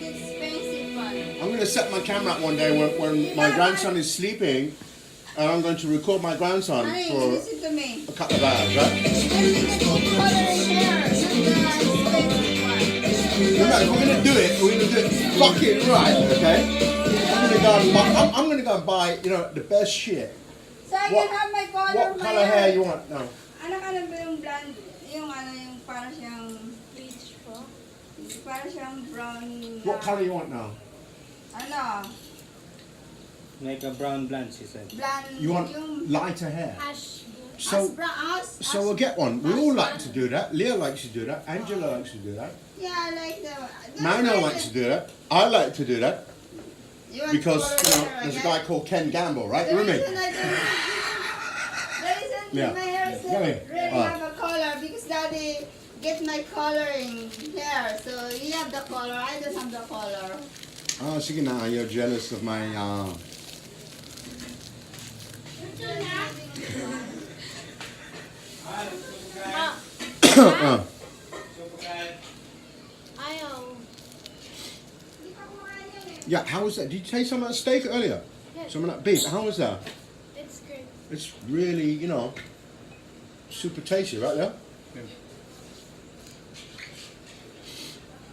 like expensive one. I'm going to set my camera up one day when my grandson is sleeping, and I'm going to record my grandson Honey, for listen to me. a couple of hours, right? This is the good coloring hair, not the expensive one. No, if we're going to do it, we're going to do it fucking right, okay? I'm going to go and buy, you know, the best shit. So I What- can have my color, What my color hair you want? No. Ano ba yung blonde? Yung parang siyang Bleach po. parang siyang brown. What color you want now? Ano? Like a brown blonde, she said. Blonde. You want yung lighter hair. Ash. So, brown. we'll get one. We all like to do that. Leah likes to do that. Angela likes to do that. Yeah, I like the. Marino likes to do that. I like to do that You want because, color you know, hair, there's a okay? guy called Ken Gamble, right? The Remember reason me? I don't. The reason Yeah. my hair is Come here. really Alright. have a color because daddy get my coloring hair. So he have the color, I don't have the color. Oh, sige na, you're jealous of my, Ma, ayaw. Yeah, how was that? Did you taste some of that steak earlier? Yes. Some of that beef? How was that? It's great. It's really, you know, super tasty, right there?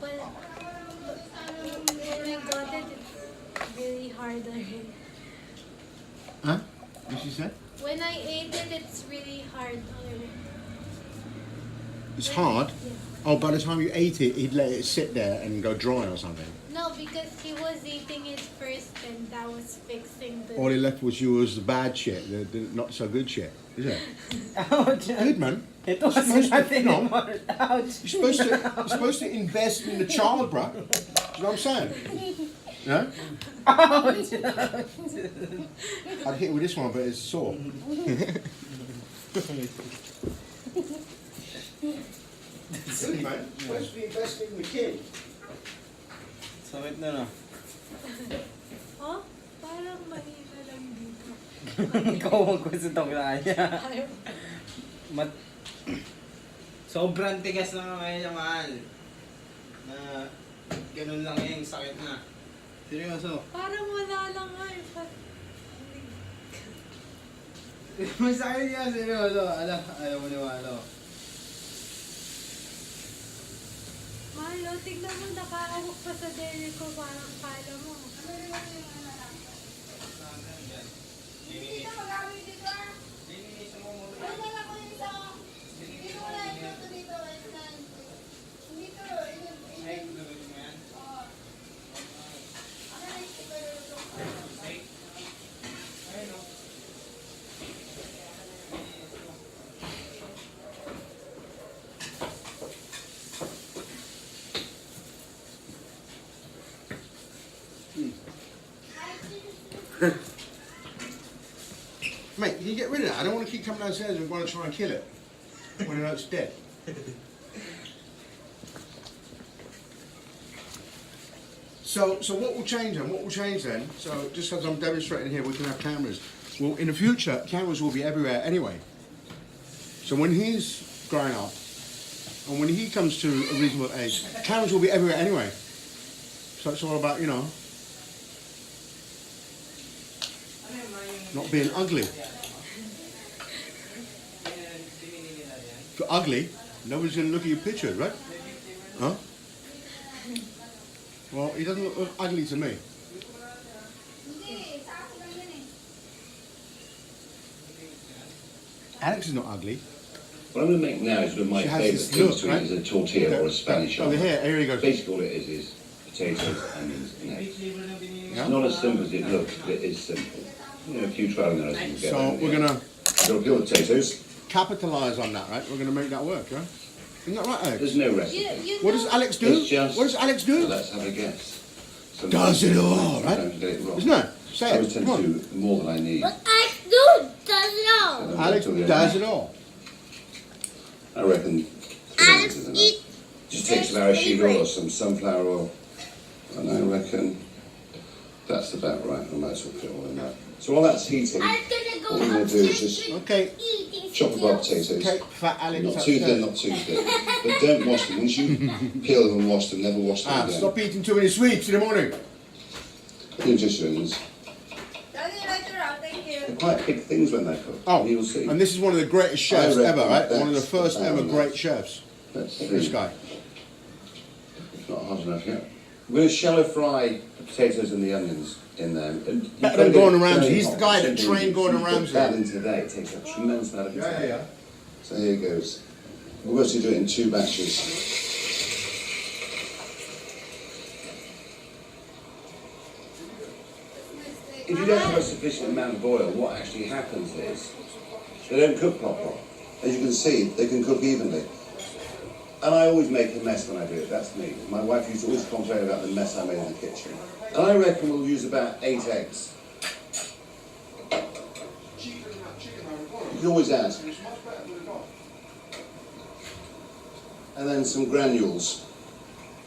But when I got it, it's really hard already. Huh? What she said? When I ate it, it's really hard already. It's hard. Yeah. Oh, by the time you ate it, he'd let it sit there and go dry or something. No, because he was eating it first and that was fixing the... All he left was you was the bad shit, the not so good shit, is it? Ouch! Good man. Ito kasi Supposed to, natin you know, more. Ouch! you're supposed to invest in the child, bruh. Do you know what I'm saying? Yeah? Ouch! I'd hit it with this one, but it's sore. Good man. Supposed to be investing in the kid. Sakit na no. Oh, parang mahina lang dito. Ikaw magkwento itong kaya. Ayaw. Sobrang tigas na ngayon niya, mahal. Na ganun lang yung sakit na. Seryoso. Parang wala lang nga eh. Masakit niya, seryoso. Alam mo niwala. Malo, tignan mo, nakaahok pa sa deli ko, parang kala mo. Dito magamit dito ah. Ano na lang ko yung isa. Dito wala yung luto dito. Dito. Ano na yung sticker yung luto? Mate, can you get rid of that? I don't want to keep coming downstairs and want to try and kill it when I know it's dead. So what will change then? What will change then? So just as I'm demonstrating here, we can have cameras. Well, in the future, cameras will be everywhere anyway. So when he's growing up, and when he comes to a reasonable age, cameras will be everywhere anyway. So it's all about, you know, not being ugly. If you're ugly, nobody's going to look at your pictures, right? Huh? Well, he doesn't look ugly to me. Hindi, sa akin lang yan eh. Alex is not ugly. What I'm going to make now is one of my She has favourite this things look, to eat right? is a tortilla or a Spanish Over omelette. here he goes. Basically all it is potatoes, onions and eggs. Yeah? It's not as simple as it looks, but it is simple. You know, a few trial and errors and you get So there. we're going to You've got to peel the potatoes. capitalise on that, right? We're going to make that work, right? Isn't that right, Alex? There's no recipe. You What does know- Alex do? It's just- What does Alex Well, do? let's have a guess. Does it all, right? Sometimes you get it wrong. Isn't it? Say I it. would tend Come to on. do more than I need. But I do, does it all. And then Alex until the end. does it all. I reckon 3 Alex ounces is enough. eat Just take some arachido oil or some sunflower oil. And I reckon that's about right. I might as well put it all in that. So while that's heating, I'm gonna What we're going to do is just Okay. chop apart potatoes. Take fat Alex Not too thin, upstairs. not too thick. But don't wash them. Once you peel them and wash them, never wash them Ah, again. stop eating too many sweets in the morning. Just onions. Daddy, right around, thank you. They're quite big things when they're cooked. Oh, You'll see. and this is one of the greatest chefs I reckon ever, right? that's One of the first ever about great that. chefs. Let's This see. guy. Not hot enough yet. We're going to shallow fry the potatoes and the onions in there. And you've Better got than to Gordon get Ramsay. very He's the hot. guy that Simply trained Gordon you put Ramsay. that into there, it takes a tremendous amount of potato. yeah. So here goes. We're going to do it in 2 batches. If you don't have a sufficient amount of oil, what actually happens is they don't cook properly. As you can see, they can cook evenly. And I always make a mess when I do it, that's me. My wife used to always complain about the mess I made in the kitchen. And I reckon we'll use about 8 eggs. You can always add. And then some granules.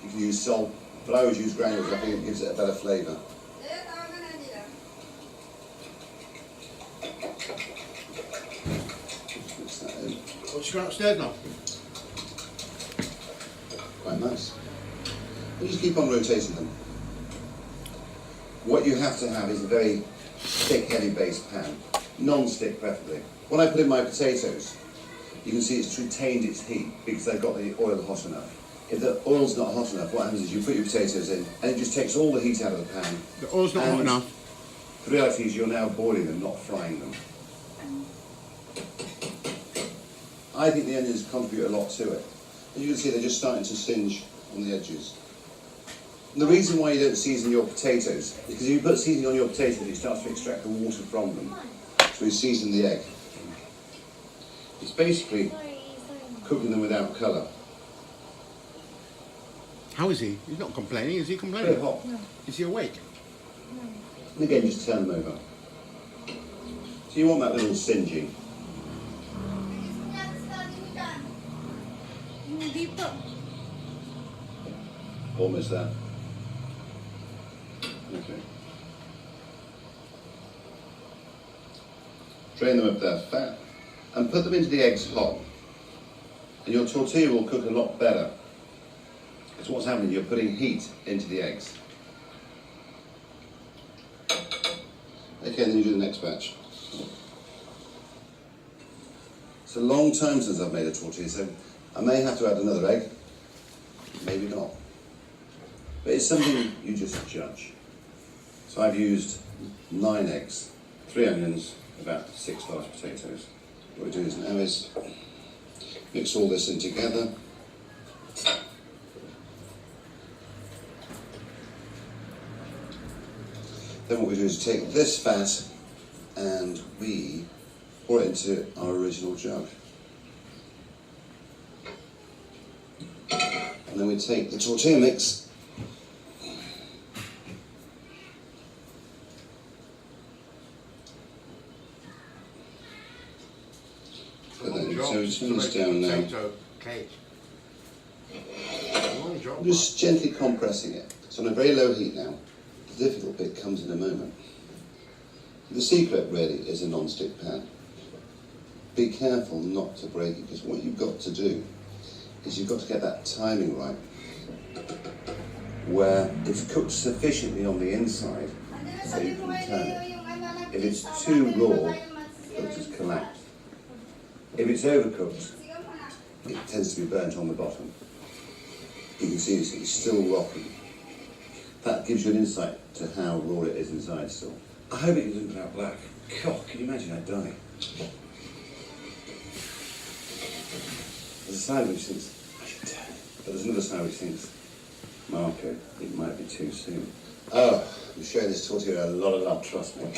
You can use salt, but I always use granules, I think it gives it a better flavour. Dad, tawagan na nila. Mix that in. What's she going upstairs now? Quite nice. You just keep on rotating them. What you have to have is a very thick, heavy base pan, non-stick preferably. When I put in my potatoes, you can see it's retained its heat because they've got the oil hot enough. If the oil's not hot enough, what happens is you put your potatoes in and it just takes all the heat out of the pan. The oil's not hot And enough. The reality is you're now boiling them, not frying them. I think the onions contribute a lot to it. As you can see, they're just starting to singe on the edges. And the reason why you don't season your potatoes is because if you put seasoning on your potatoes, it starts to extract the water from them. So we season the egg. It's basically cooking them without colour. How is he? He's not complaining. Is he Very complaining? hot. Is he awake? And again, just turn them over. So you want that little singeing. Bilis mo yan, study mo dyan. Hindi po. Almost there. Okay. Drain them of their fat and put them into the eggs hot. And your tortilla will cook a lot better. Because what's happening, you're putting heat into the eggs. Okay, then you do the next batch. It's a long time since I've made a tortilla, so I may have to add another egg, maybe not. But it's something you just judge. So I've used 9 eggs, 3 onions, about 6 large potatoes. What we do is now is mix all this in together. Then what we do is take this fat and we pour it into our original jug. And then we take the tortilla mix put that in. So turn this down now. Potato cake. Long job. I'm just gently compressing it. It's on a very low heat now. The difficult bit comes in a moment. The secret really is a non-stick pan. Be careful not to break it, because what you've got to do is you've got to get that timing right, where it's cooked sufficiently on the inside so you can turn it. If it's too raw, it'll just collapse. If it's overcooked, it tends to be burnt on the bottom. You can see it's still rocky. That gives you an insight to how raw it is inside still. I hope it doesn't come out black. God, can you imagine I'd die? There's a side which thinks, I should turn it. But there's another side which thinks, Marco, it might be too soon. Oh, I'm showing this tortilla a lot of love, trust me.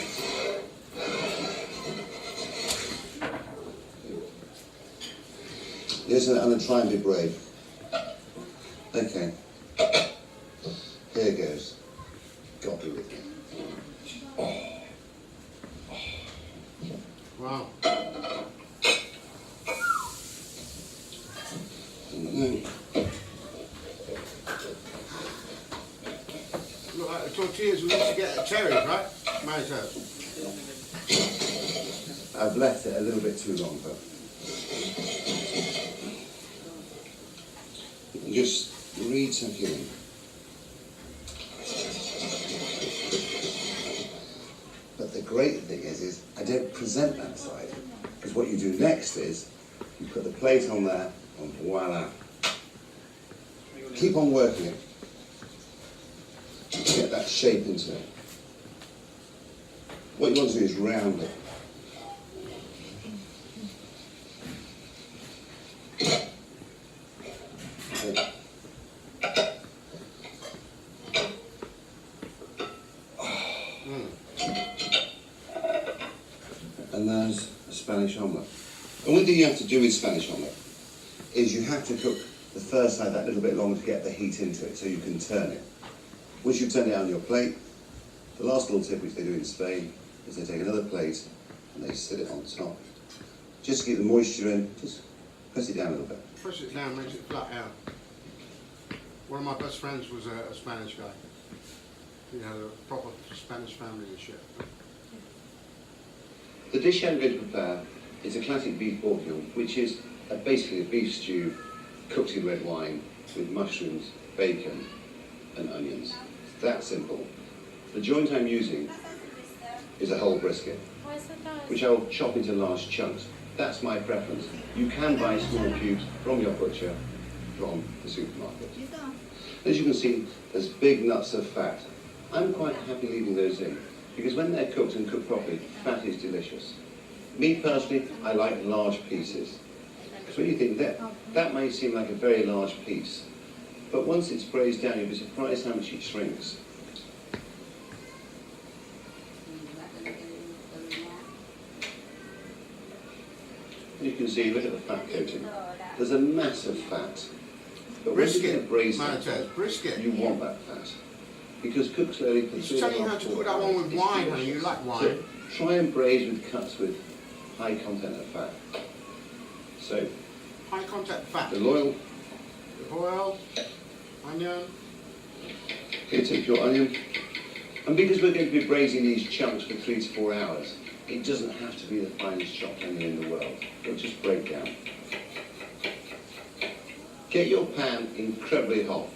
Yes, I'm going to try and be brave. Okay. Here goes. God be with you. Wow. Look like the tortillas we used to get at Terry's, right? Mary's house. I've left it a little bit too long, but you can just retuck it in. But the great thing is I don't present that side, because what you do next is you put the plate on there, and voila. Keep on working it. Get that shape into it. What you want to do is round it. And there's a Spanish omelette. The only thing you have to do with Spanish omelette is you have to cook the first side that little bit longer to get the heat into it so you can turn it. Once you've turned it on your plate, the last little tip which they do in Spain is they take another plate and they sit it on top. Just to keep the moisture in, just press it down a little bit. Push it down, makes it flat out. One of my best friends was a Spanish guy. He had a proper Spanish family and shit. The dish I'm going to prepare is a classic beef bourguignon, which is basically a beef stew cooked in red wine with mushrooms, bacon and onions. It's that simple. The joint I'm using is a whole brisket, which I'll chop into large chunks. That's my preference. You can buy small cubes from your butcher, from the supermarket. As you can see, there's big nuts of fat. I'm quite happy leaving those in, because when they're cooked and cooked properly, fat is delicious. Me personally, I like large pieces. Because when you think that may seem like a very large piece, but once it's braised down, you'll be surprised how much it shrinks. You can see, look at the fat coating. There's a mass of fat. But when you get braised, Brisket. you want that fat. Because cook slowly for 3.5 He's telling you how to cook that one with wine, honey. You like wine. So try and braise with cuts with high content of fat. So High contact fat. the oil, Oil, onion. here, take your onion. And because we're going to be braising these chunks for 3 to 4 hours, it doesn't have to be the finest chopped onion in the world. It'll just break down. Get your pan incredibly hot,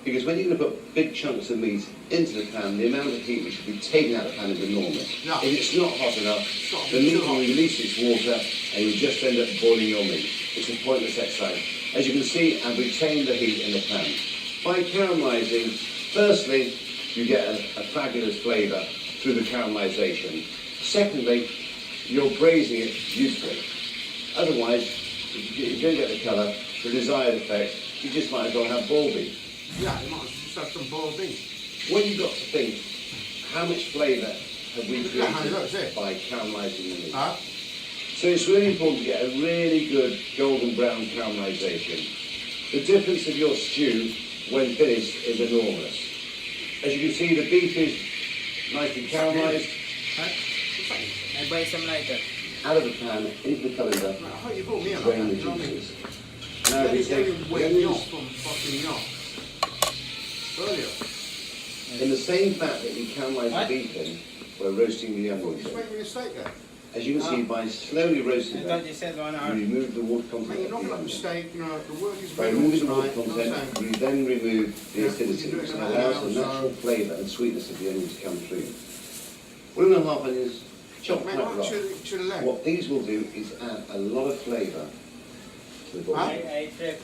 because when you're going to put big chunks of meat into the pan, the amount of heat which will be taken out of the pan is enormous. Yeah. If it's not hot enough, the meat will release its water and you'll just end up boiling your meat. It's a pointless exercise. As you can see, I've retained the heat in the pan. By caramelising, firstly, you get a fabulous flavour through the caramelisation. Secondly, you're braising it beautifully. Otherwise, if you don't get the colour, the desired effect, you just might as well have boiled beef. Yeah, you might just have some boiled beef. When you've got to think, how much flavour have we Yeah, honey, look, created see. by caramelising the meat? Huh? So it's really important to get a really good golden brown caramelisation. The difference of your stew, when finished, is enormous. As you can see, the beef is nicely caramelised. I buy some lighter. Out of the pan, into the colander, I thought you brought me a drain the you know what I mean? juices. Now we You take only the wake me onions. off from fucking yacht. Earlier. In the same fat that you caramelise What? the beef in, we're roasting the You onions just in. make me a steak there. As you can see, by slowly I roasting thought them, you said 1 you hour. remove the water Mate, content you're of not the going to onion. mistake, you know, the work is By very removing the water tonight, you know what I'm content, saying? we then remove the Yeah, acidity, we can do it which in about allows an the hour, natural so- flavour and sweetness of the onion to come through. 1.5 onions, chopped Mate, quite right rough. to the left. What these will do is add a lot of flavour to the Huh? body. I trip.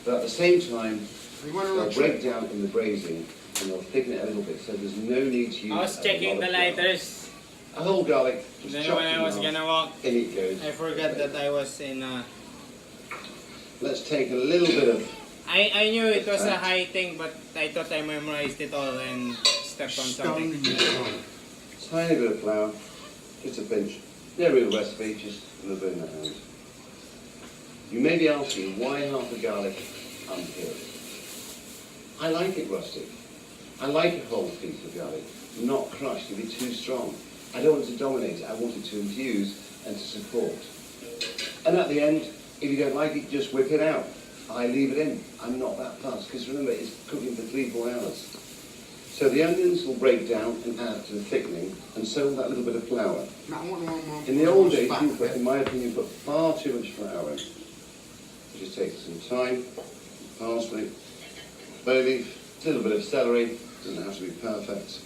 But at the same time, You want to they'll run break down in the braising and they'll thicken it a little bit, so there's no need to use I was a checking lot the of flour. lighters. A whole garlic, just Then chopped when I in was half, gonna walk, in it goes. I forgot that I was in Let's take a little bit of, I knew it was a high thing, but I thought I memorized it all and stepped on stone something. in your tongue. tiny bit of flour, just a pinch. No real recipe, just a little bit in the hand. You may be asking, why half the garlic unpeeled? I like it rustic. I like a whole piece of garlic, not crushed to be too strong. I don't want it to dominate it, I want it to infuse and to support. And at the end, if you don't like it, just whip it out. I leave it in. I'm not that fussed, because remember, it's cooking for 3-4 hours. So the onions will break down and add to the thickening, and so will that little bit of flour. No, I want one. In the old days, you put, in my opinion, put far too much flour in. It just takes some time, parsley, bay leaf, a little bit of celery, doesn't have to be perfect.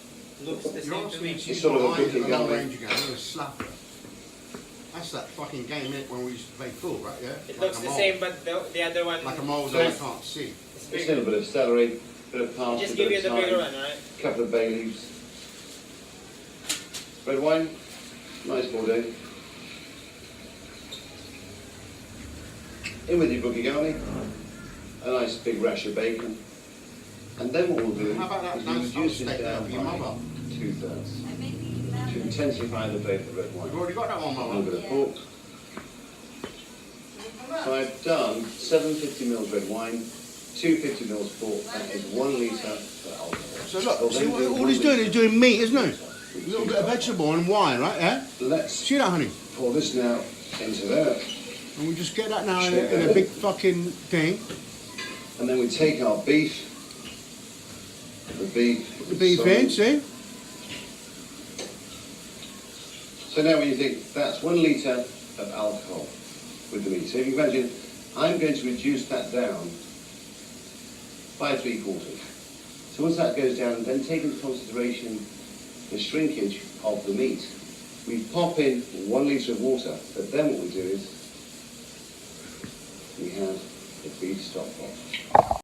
Looks the You're same to asking me. me to It's sort of a use cooking a long garlic. range again, I'm gonna slap it. That's that fucking game innit, when we used to play pool, right? Yeah. It Like looks a the mole. same, but the other one Like a mole So that I it's- can't see. is Just a bigger. little bit of celery, bit of parsley, Just give bit you of the bigger thyme, one, right? a couple of bay leaves. Red wine, nice Bordeaux. In with your bougie a nice big rash of bacon. And then what we'll do How about that is nice we'll reduce steak it there down for your by mother? 2/3 to intensify the flavour of red We've wine. already got that one, A little Mama. bit of pork. So I've done 750 mils red wine, 250 mils pork, that is 1 litre of alcohol. So look, We'll see then what, do all 1 he's doing litre is doing meat, isn't he? with A little 2 bit of drops. vegetable and wine, right? Yeah. Let's See that, honey? pour this now into there, And we just get that now in a big fucking thing. and then we take our beef, the The beef in, see? So now when you think, that's 1 litre of alcohol with the meat. So if you imagine, I'm going to reduce that down by 3/4. So once that goes down, then take into consideration the shrinkage of the meat. We pop in 1 litre of water, but then what we do is we have the beef stock pot.